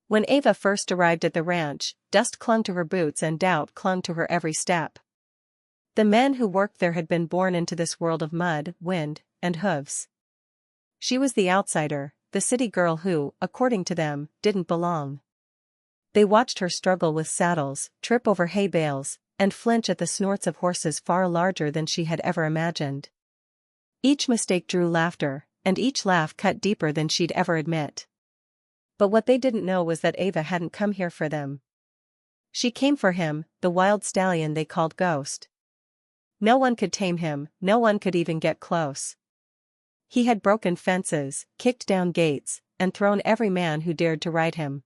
When Ava first arrived at the ranch, dust clung to her boots and doubt clung to her every step. The men who worked there had been born into this world of mud, wind, and hooves. She was the outsider, the city girl who, according to them, didn't belong. They watched her struggle with saddles, trip over hay bales, and flinch at the snorts of horses far larger than she had ever imagined. Each mistake drew laughter, and each laugh cut deeper than she'd ever admit. But what they didn't know was that Ava hadn't come here for them. She came for him, the wild stallion they called Ghost. No one could tame him, no one could even get close. He had broken fences, kicked down gates, and thrown every man who dared to ride him.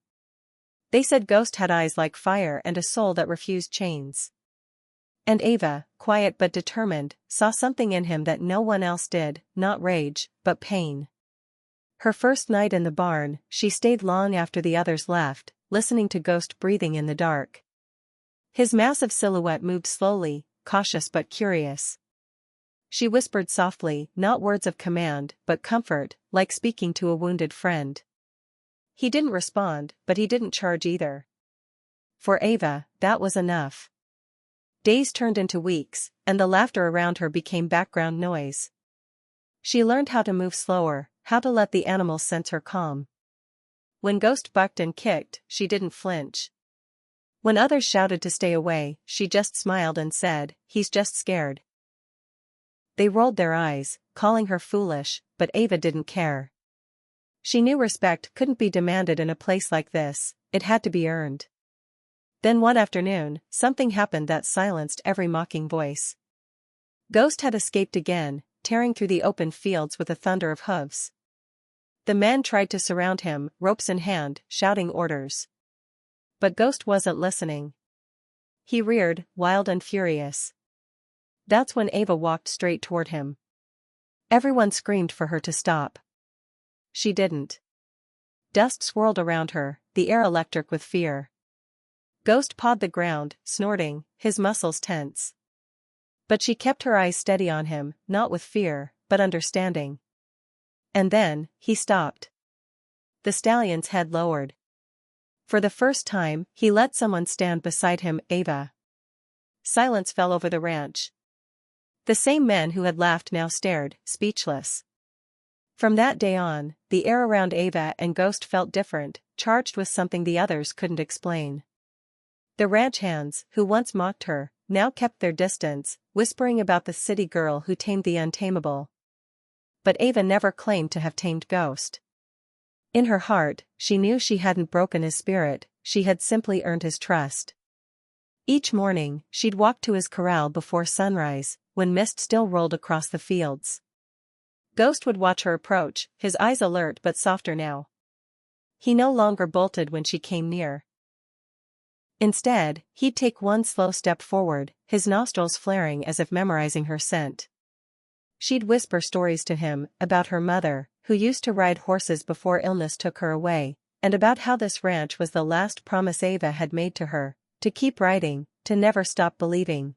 They said Ghost had eyes like fire and a soul that refused chains. And Ava, quiet but determined, saw something in him that no one else did, not rage, but pain. Her first night in the barn, she stayed long after the others left, listening to Ghost breathing in the dark. His massive silhouette moved slowly, cautious but curious. She whispered softly, not words of command, but comfort, like speaking to a wounded friend. He didn't respond, but he didn't charge either. For Ava, that was enough. Days turned into weeks, and the laughter around her became background noise. She learned how to move slower, how to let the animals sense her calm. When Ghost bucked and kicked, she didn't flinch. When others shouted to stay away, she just smiled and said, "He's just scared." They rolled their eyes, calling her foolish, but Ava didn't care. She knew respect couldn't be demanded in a place like this, it had to be earned. Then one afternoon, something happened that silenced every mocking voice. Ghost had escaped again, tearing through the open fields with a thunder of hooves. The men tried to surround him, ropes in hand, shouting orders. But Ghost wasn't listening. He reared, wild and furious. That's when Ava walked straight toward him. Everyone screamed for her to stop. She didn't. Dust swirled around her, the air electric with fear. Ghost pawed the ground, snorting, his muscles tense. But she kept her eyes steady on him, not with fear, but understanding. And then, he stopped. The stallion's head lowered. For the first time, he let someone stand beside him, Ava. Silence fell over the ranch. The same men who had laughed now stared, speechless. From that day on, the air around Ava and Ghost felt different, charged with something the others couldn't explain. The ranch hands, who once mocked her, now kept their distance, whispering about the city girl who tamed the untamable. But Ava never claimed to have tamed Ghost. In her heart, she knew she hadn't broken his spirit, she had simply earned his trust. Each morning, she'd walk to his corral before sunrise, when mist still rolled across the fields. Ghost would watch her approach, his eyes alert but softer now. He no longer bolted when she came near. Instead, he'd take one slow step forward, his nostrils flaring as if memorizing her scent. She'd whisper stories to him, about her mother, who used to ride horses before illness took her away, and about how this ranch was the last promise Ava had made to her, to keep riding, to never stop believing.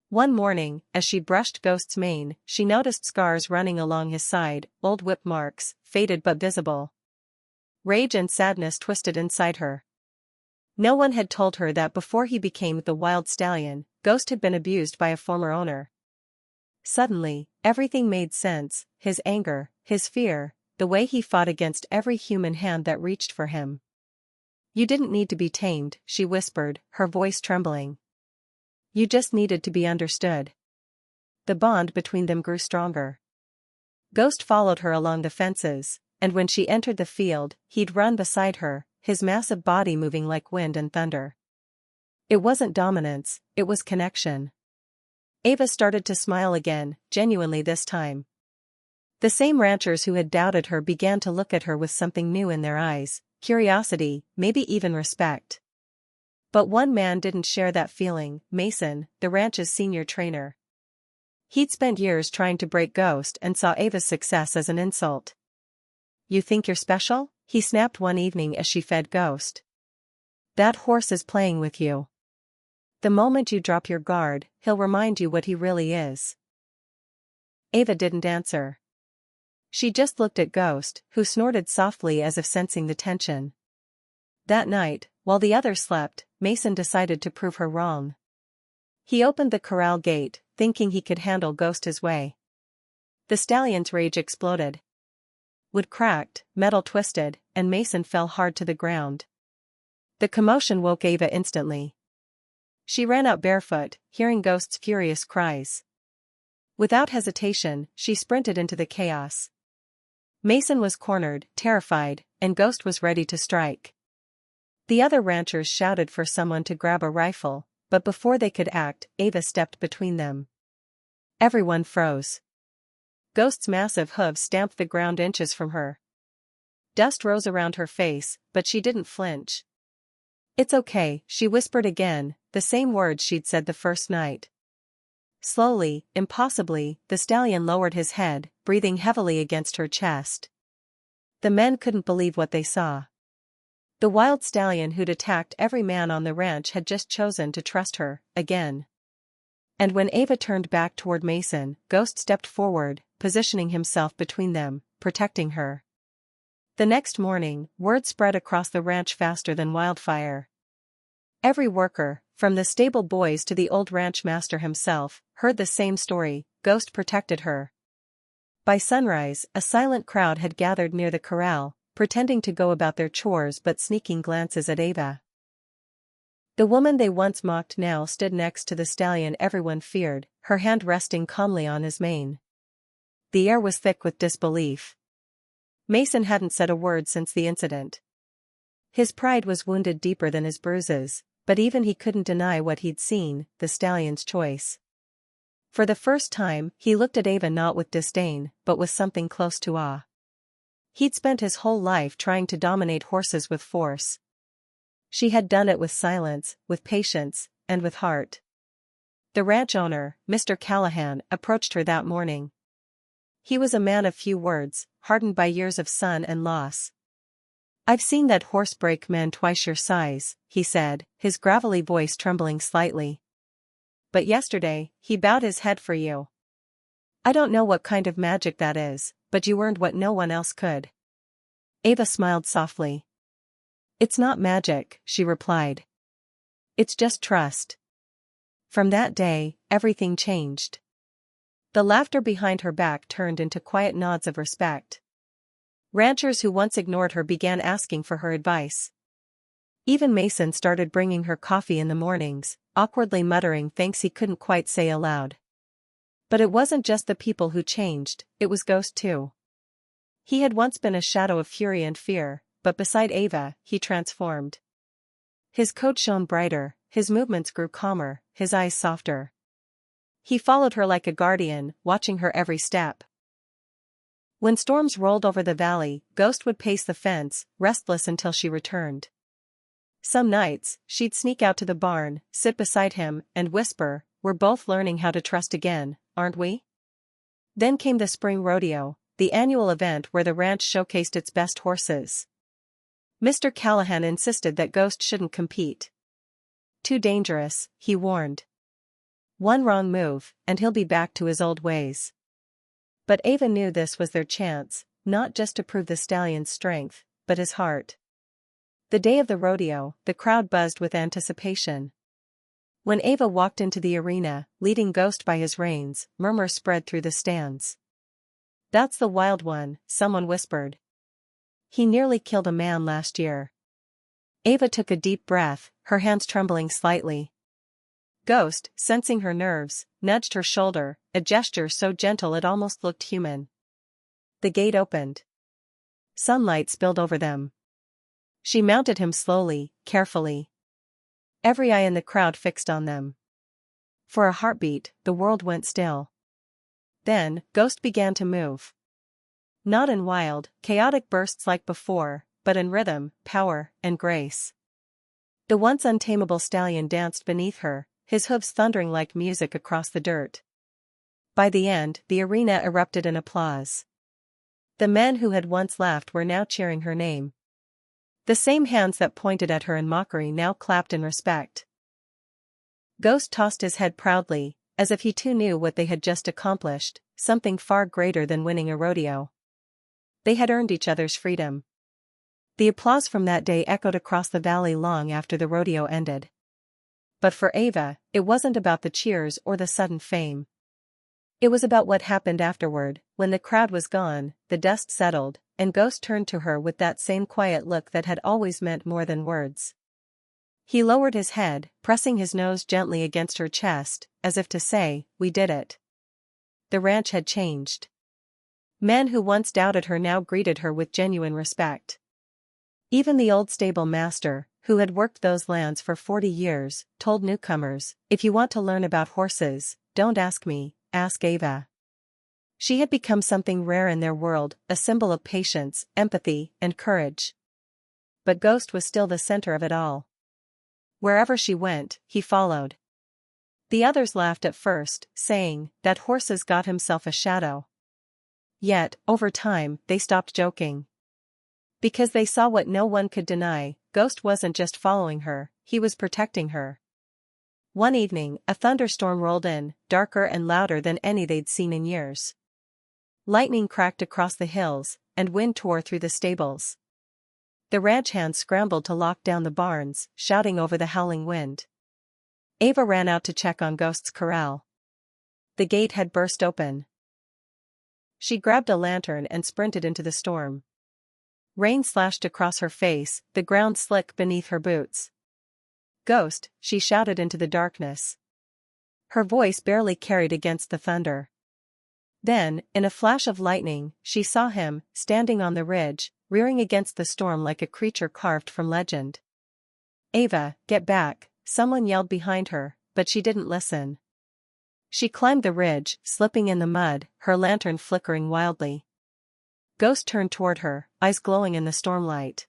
One morning, as she brushed Ghost's mane, she noticed scars running along his side, old whip marks, faded but visible. Rage and sadness twisted inside her. No one had told her that before he became the wild stallion, Ghost had been abused by a former owner. Suddenly, everything made sense, his anger, his fear, the way he fought against every human hand that reached for him. "You didn't need to be tamed," she whispered, her voice trembling. "You just needed to be understood." The bond between them grew stronger. Ghost followed her along the fences, and when she entered the field, he'd run beside her, his massive body moving like wind and thunder. It wasn't dominance, it was connection. Ava started to smile again, genuinely this time. The same ranchers who had doubted her began to look at her with something new in their eyes, curiosity, maybe even respect. But one man didn't share that feeling, Mason, the ranch's senior trainer. He'd spent years trying to break Ghost and saw Ava's success as an insult. "You think you're special?" he snapped one evening as she fed Ghost. "That horse is playing with you. The moment you drop your guard, he'll remind you what he really is." Ava didn't answer. She just looked at Ghost, who snorted softly as if sensing the tension. That night, while the others slept, Mason decided to prove her wrong. He opened the corral gate, thinking he could handle Ghost his way. The stallion's rage exploded. Wood cracked, metal twisted, and Mason fell hard to the ground. The commotion woke Ava instantly. She ran out barefoot, hearing Ghost's furious cries. Without hesitation, she sprinted into the chaos. Mason was cornered, terrified, and Ghost was ready to strike. The other ranchers shouted for someone to grab a rifle, but before they could act, Ava stepped between them. Everyone froze. Ghost's massive hooves stamped the ground inches from her. Dust rose around her face, but she didn't flinch. "It's okay," she whispered again, the same words she'd said the first night. Slowly, impossibly, the stallion lowered his head, breathing heavily against her chest. The men couldn't believe what they saw. The wild stallion who'd attacked every man on the ranch had just chosen to trust her, again. And when Ava turned back toward Mason, Ghost stepped forward, positioning himself between them, protecting her. The next morning, word spread across the ranch faster than wildfire. Every worker, from the stable boys to the old ranch master himself, heard the same story: Ghost protected her. By sunrise, a silent crowd had gathered near the corral, pretending to go about their chores but sneaking glances at Ava. The woman they once mocked now stood next to the stallion everyone feared, her hand resting calmly on his mane. The air was thick with disbelief. Mason hadn't said a word since the incident. His pride was wounded deeper than his bruises, but even he couldn't deny what he'd seen: the stallion's choice. For the first time, he looked at Ava not with disdain, but with something close to awe. He'd spent his whole life trying to dominate horses with force. She had done it with silence, with patience, and with heart. The ranch owner, Mr. Callahan, approached her that morning. He was a man of few words, hardened by years of sun and loss. "I've seen that horse break men twice your size," he said, his gravelly voice trembling slightly. "But yesterday, he bowed his head for you. I don't know what kind of magic that is, but you earned what no one else could." Ava smiled softly. "It's not magic," she replied. "It's just trust." From that day, everything changed. The laughter behind her back turned into quiet nods of respect. Ranchers who once ignored her began asking for her advice. Even Mason started bringing her coffee in the mornings, awkwardly muttering thanks he couldn't quite say aloud. But it wasn't just the people who changed, it was Ghost too. He had once been a shadow of fury and fear, but beside Ava, he transformed. His coat shone brighter, his movements grew calmer, his eyes softer. He followed her like a guardian, watching her every step. When storms rolled over the valley, Ghost would pace the fence, restless until she returned. Some nights, she'd sneak out to the barn, sit beside him, and whisper, "We're both learning how to trust again, aren't we?" Then came the spring rodeo, the annual event where the ranch showcased its best horses. Mr. Callahan insisted that Ghost shouldn't compete. "Too dangerous," he warned. "One wrong move, and he'll be back to his old ways." But Ava knew this was their chance, not just to prove the stallion's strength, but his heart. The day of the rodeo, the crowd buzzed with anticipation. When Ava walked into the arena, leading Ghost by his reins, murmurs spread through the stands. "That's the wild one," someone whispered. "He nearly killed a man last year." Ava took a deep breath, her hands trembling slightly. Ghost, sensing her nerves, nudged her shoulder, a gesture so gentle it almost looked human. The gate opened. Sunlight spilled over them. She mounted him slowly, carefully. Every eye in the crowd fixed on them. For a heartbeat, the world went still. Then, Ghost began to move. Not in wild, chaotic bursts like before, but in rhythm, power, and grace. The once untamable stallion danced beneath her, his hooves thundering like music across the dirt. By the end, the arena erupted in applause. The men who had once laughed were now cheering her name. The same hands that pointed at her in mockery now clapped in respect. Ghost tossed his head proudly, as if he too knew what they had just accomplished, something far greater than winning a rodeo. They had earned each other's freedom. The applause from that day echoed across the valley long after the rodeo ended. But for Ava, it wasn't about the cheers or the sudden fame. It was about what happened afterward. When the crowd was gone, the dust settled, and Ghost turned to her with that same quiet look that had always meant more than words. He lowered his head, pressing his nose gently against her chest, as if to say, "We did it." The ranch had changed. Men who once doubted her now greeted her with genuine respect. Even the old stable master, who had worked those lands for 40 years, told newcomers, "If you want to learn about horses, don't ask me, ask Ava." She had become something rare in their world, a symbol of patience, empathy, and courage. But Ghost was still the center of it all. Wherever she went, he followed. The others laughed at first, saying that horses got himself a shadow. Yet, over time, they stopped joking. Because they saw what no one could deny, Ghost wasn't just following her, he was protecting her. One evening, a thunderstorm rolled in, darker and louder than any they'd seen in years. Lightning cracked across the hills, and wind tore through the stables. The ranch hands scrambled to lock down the barns, shouting over the howling wind. Ava ran out to check on Ghost's corral. The gate had burst open. She grabbed a lantern and sprinted into the storm. Rain slashed across her face, the ground slick beneath her boots. "Ghost," she shouted into the darkness. Her voice barely carried against the thunder. Then, in a flash of lightning, she saw him, standing on the ridge, rearing against the storm like a creature carved from legend. "Ava, get back," someone yelled behind her, but she didn't listen. She climbed the ridge, slipping in the mud, her lantern flickering wildly. Ghost turned toward her, eyes glowing in the stormlight.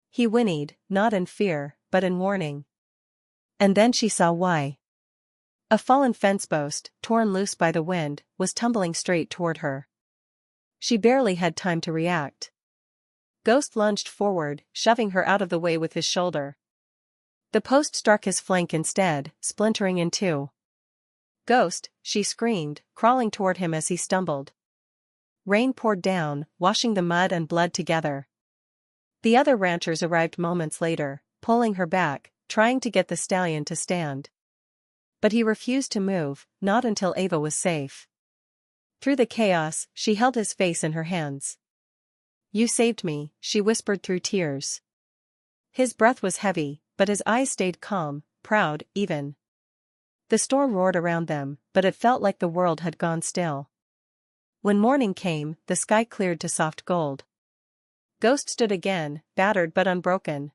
He whinnied, not in fear, but in warning. And then she saw why. A fallen fence post, torn loose by the wind, was tumbling straight toward her. She barely had time to react. Ghost lunged forward, shoving her out of the way with his shoulder. The post struck his flank instead, splintering in two. "Ghost," she screamed, crawling toward him as he stumbled. Rain poured down, washing the mud and blood together. The other ranchers arrived moments later, pulling her back, trying to get the stallion to stand. But he refused to move, not until Ava was safe. Through the chaos, she held his face in her hands. "You saved me," she whispered through tears. His breath was heavy, but his eyes stayed calm, proud, even. The storm roared around them, but it felt like the world had gone still. When morning came, the sky cleared to soft gold. Ghost stood again, battered but unbroken.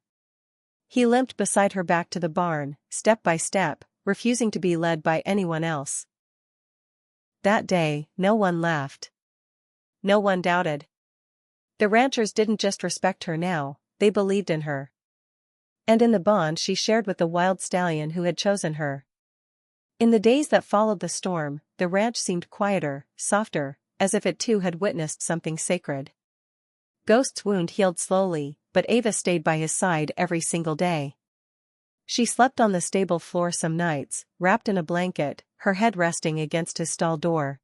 He limped beside her back to the barn, step by step, refusing to be led by anyone else. That day, no one laughed. No one doubted. The ranchers didn't just respect her now, they believed in her. And in the bond she shared with the wild stallion who had chosen her. In the days that followed the storm, the ranch seemed quieter, softer, as if it too had witnessed something sacred. Ghost's wound healed slowly, but Ava stayed by his side every single day. She slept on the stable floor some nights, wrapped in a blanket, her head resting against his stall door.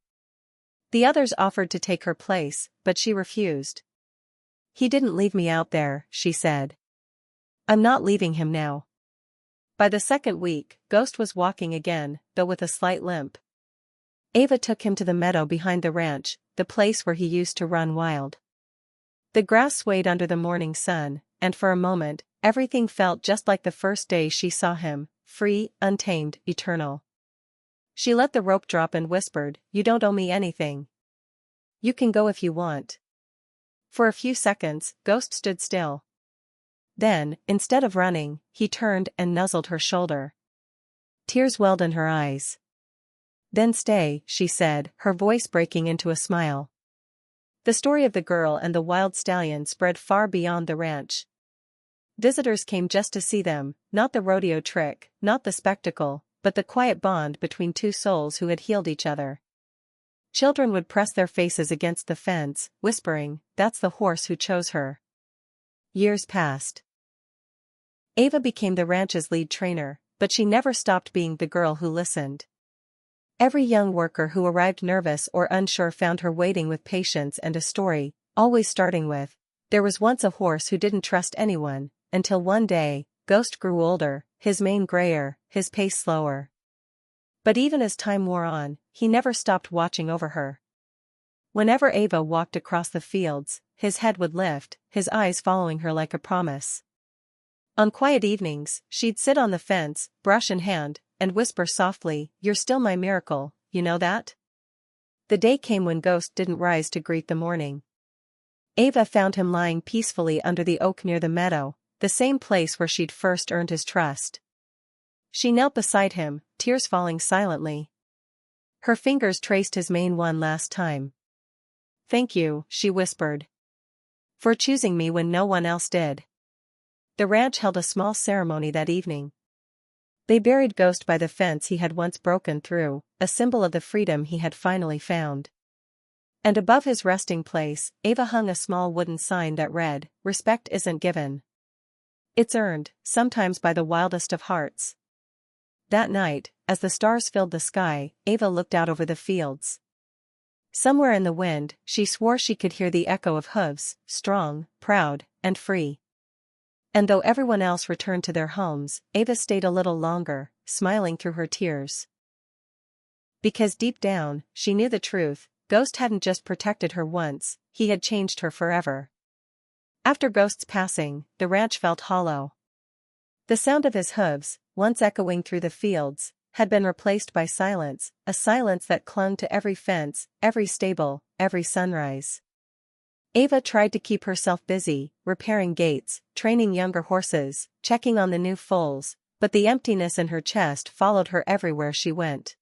The others offered to take her place, but she refused. "He didn't leave me out there," she said. "I'm not leaving him now." By the second week, Ghost was walking again, though with a slight limp. Ava took him to the meadow behind the ranch, the place where he used to run wild. The grass swayed under the morning sun, and for a moment, everything felt just like the first day she saw him, free, untamed, eternal. She let the rope drop and whispered, "You don't owe me anything. You can go if you want." For a few seconds, Ghost stood still. Then, instead of running, he turned and nuzzled her shoulder. Tears welled in her eyes. "Then stay," she said, her voice breaking into a smile. The story of the girl and the wild stallion spread far beyond the ranch. Visitors came just to see them, not the rodeo trick, not the spectacle, but the quiet bond between two souls who had healed each other. Children would press their faces against the fence, whispering, "That's the horse who chose her." Years passed. Ava became the ranch's lead trainer, but she never stopped being the girl who listened. Every young worker who arrived nervous or unsure found her waiting with patience and a story, always starting with, There was once a horse who didn't trust anyone, until one day, Ghost grew older, his mane grayer, his pace slower. But even as time wore on, he never stopped watching over her. Whenever Ava walked across the fields, his head would lift, his eyes following her like a promise. On quiet evenings, she'd sit on the fence, brush in hand, and whisper softly, "You're still my miracle, you know that?" The day came when Ghost didn't rise to greet the morning. Ava found him lying peacefully under the oak near the meadow, the same place where she'd first earned his trust. She knelt beside him, tears falling silently. Her fingers traced his mane one last time. "Thank you," she whispered, "for choosing me when no one else did." The ranch held a small ceremony that evening. They buried Ghost by the fence he had once broken through, a symbol of the freedom he had finally found. And above his resting place, Ava hung a small wooden sign that read, "Respect isn't given. It's earned, sometimes by the wildest of hearts." That night, as the stars filled the sky, Ava looked out over the fields. Somewhere in the wind, she swore she could hear the echo of hooves, strong, proud, and free. And though everyone else returned to their homes, Ava stayed a little longer, smiling through her tears. Because deep down, she knew the truth, Ghost hadn't just protected her once, he had changed her forever. After Ghost's passing, the ranch felt hollow. The sound of his hooves, once echoing through the fields, had been replaced by silence, a silence that clung to every fence, every stable, every sunrise. Ava tried to keep herself busy, repairing gates, training younger horses, checking on the new foals, but the emptiness in her chest followed her everywhere she went.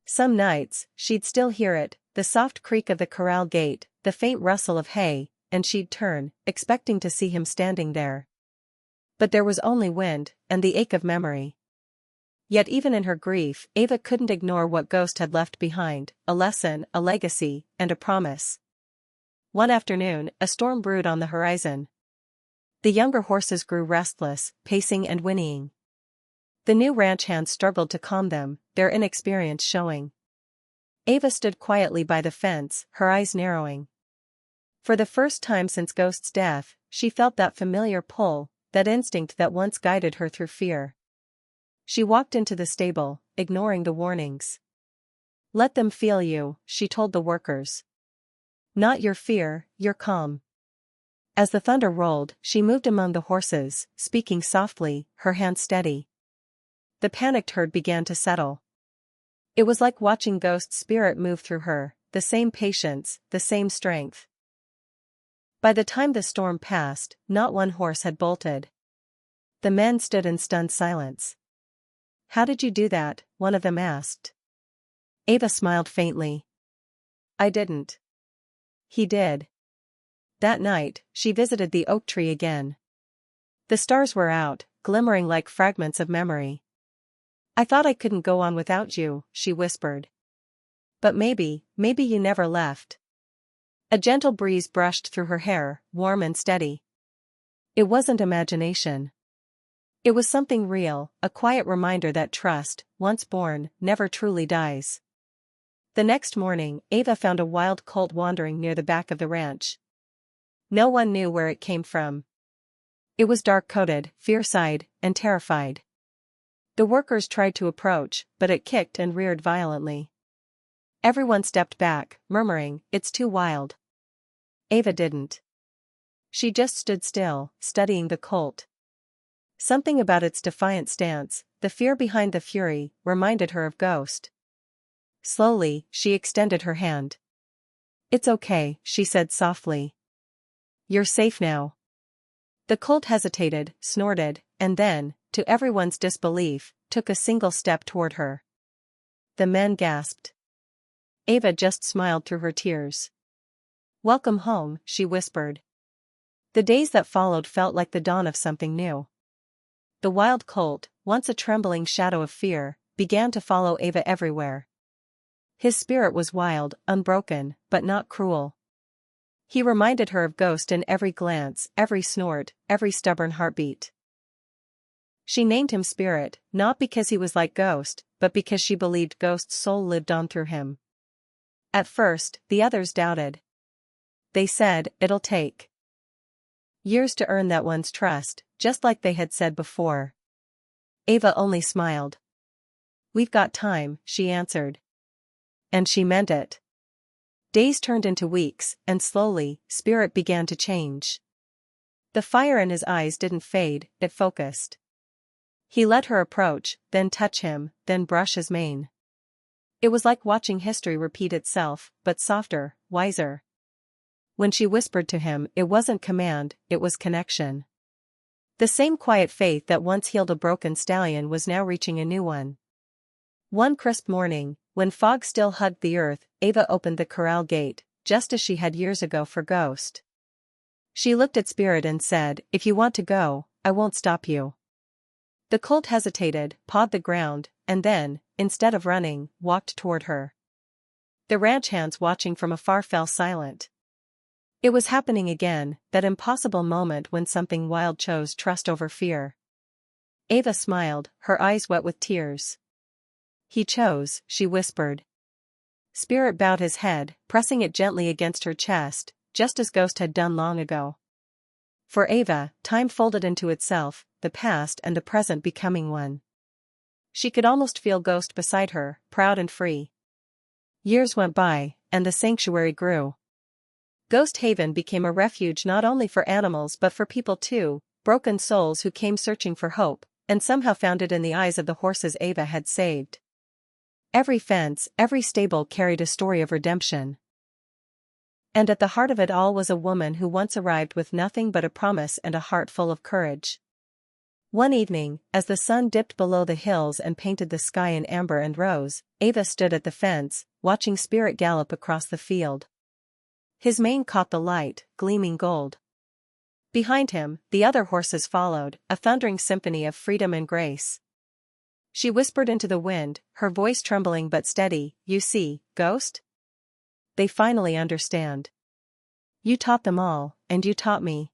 Some nights, she'd still hear it, the soft creak of the corral gate, the faint rustle of hay, and she'd turn, expecting to see him standing there. But there was only wind, and the ache of memory. Yet even in her grief, Ava couldn't ignore what Ghost had left behind, a lesson, a legacy, and a promise. One afternoon, a storm brewed on the horizon. The younger horses grew restless, pacing and whinnying. The new ranch hands struggled to calm them, their inexperience showing. Ava stood quietly by the fence, her eyes narrowing. For the first time since Ghost's death, she felt that familiar pull, that instinct that once guided her through fear. She walked into the stable, ignoring the warnings. "Let them feel you," she told the workers. "Not your fear, your calm." As the thunder rolled, she moved among the horses, speaking softly, her hand steady. The panicked herd began to settle. It was like watching Ghost's spirit move through her, the same patience, the same strength. By the time the storm passed, not one horse had bolted. The men stood in stunned silence. "How did you do that?" one of them asked. Ava smiled faintly. "I didn't. He did." That night, she visited the oak tree again. The stars were out, glimmering like fragments of memory. "I thought I couldn't go on without you," she whispered. "But maybe you never left." A gentle breeze brushed through her hair, warm and steady. It wasn't imagination. It was something real, a quiet reminder that trust, once born, never truly dies. The next morning, Ava found a wild colt wandering near the back of the ranch. No one knew where it came from. It was dark-coated, fierce-eyed, and terrified. The workers tried to approach, but it kicked and reared violently. Everyone stepped back, murmuring, "It's too wild." Ava didn't. She just stood still, studying the colt. Something about its defiant stance, the fear behind the fury, reminded her of Ghost. Slowly, she extended her hand. "It's okay," she said softly. "You're safe now." The colt hesitated, snorted, and then, to everyone's disbelief, took a single step toward her. The men gasped. Ava just smiled through her tears. "Welcome home," she whispered. The days that followed felt like the dawn of something new. The wild colt, once a trembling shadow of fear, began to follow Ava everywhere. His spirit was wild, unbroken, but not cruel. He reminded her of Ghost in every glance, every snort, every stubborn heartbeat. She named him Spirit, not because he was like Ghost, but because she believed Ghost's soul lived on through him. At first, the others doubted. They said, "It'll take Years to earn that one's trust, just like they had said before. Ava only smiled. "We've got time," she answered. And she meant it. Days turned into weeks, and slowly, Spirit began to change. The fire in his eyes didn't fade, it focused. He let her approach, then touch him, then brush his mane. It was like watching history repeat itself, but softer, wiser. When she whispered to him, it wasn't command, it was connection. The same quiet faith that once healed a broken stallion was now reaching a new one. One crisp morning, when fog still hugged the earth, Ava opened the corral gate, just as she had years ago for Ghost. She looked at Spirit and said, "If you want to go, I won't stop you." The colt hesitated, pawed the ground, and then, instead of running, walked toward her. The ranch hands watching from afar fell silent. It was happening again, that impossible moment when something wild chose trust over fear. Ava smiled, her eyes wet with tears. "He chose," she whispered. Spirit bowed his head, pressing it gently against her chest, just as Ghost had done long ago. For Ava, time folded into itself, the past and the present becoming one. She could almost feel Ghost beside her, proud and free. Years went by, and the sanctuary grew. Ghost Haven became a refuge not only for animals but for people too, broken souls who came searching for hope, and somehow found it in the eyes of the horses Ava had saved. Every fence, every stable carried a story of redemption. And at the heart of it all was a woman who once arrived with nothing but a promise and a heart full of courage. One evening, as the sun dipped below the hills and painted the sky in amber and rose, Ava stood at the fence, watching Spirit gallop across the field. His mane caught the light, gleaming gold. Behind him, the other horses followed, a thundering symphony of freedom and grace. She whispered into the wind, her voice trembling but steady, "You see, Ghost? They finally understand. You taught them all, and you taught me."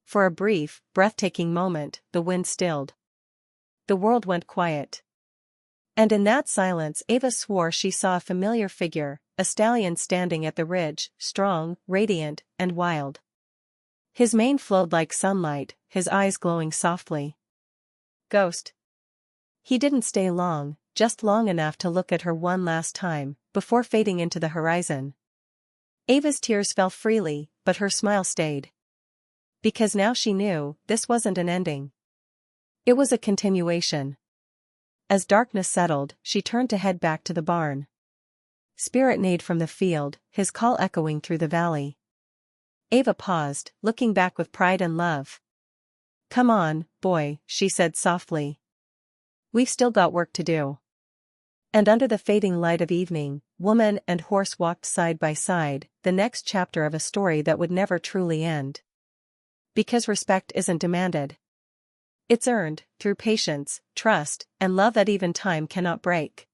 For a brief, breathtaking moment, the wind stilled. The world went quiet. And in that silence Ava swore she saw a familiar figure, a stallion standing at the ridge, strong, radiant, and wild. His mane flowed like sunlight, his eyes glowing softly. Ghost. He didn't stay long, just long enough to look at her one last time, before fading into the horizon. Ava's tears fell freely, but her smile stayed. Because now she knew, this wasn't an ending. It was a continuation. As darkness settled, she turned to head back to the barn. Spirit neighed from the field, his call echoing through the valley. Ava paused, looking back with pride and love. "Come on, boy," she said softly. "We've still got work to do." And under the fading light of evening, woman and horse walked side by side, the next chapter of a story that would never truly end. Because respect isn't demanded. It's earned, through patience, trust, and love that even time cannot break.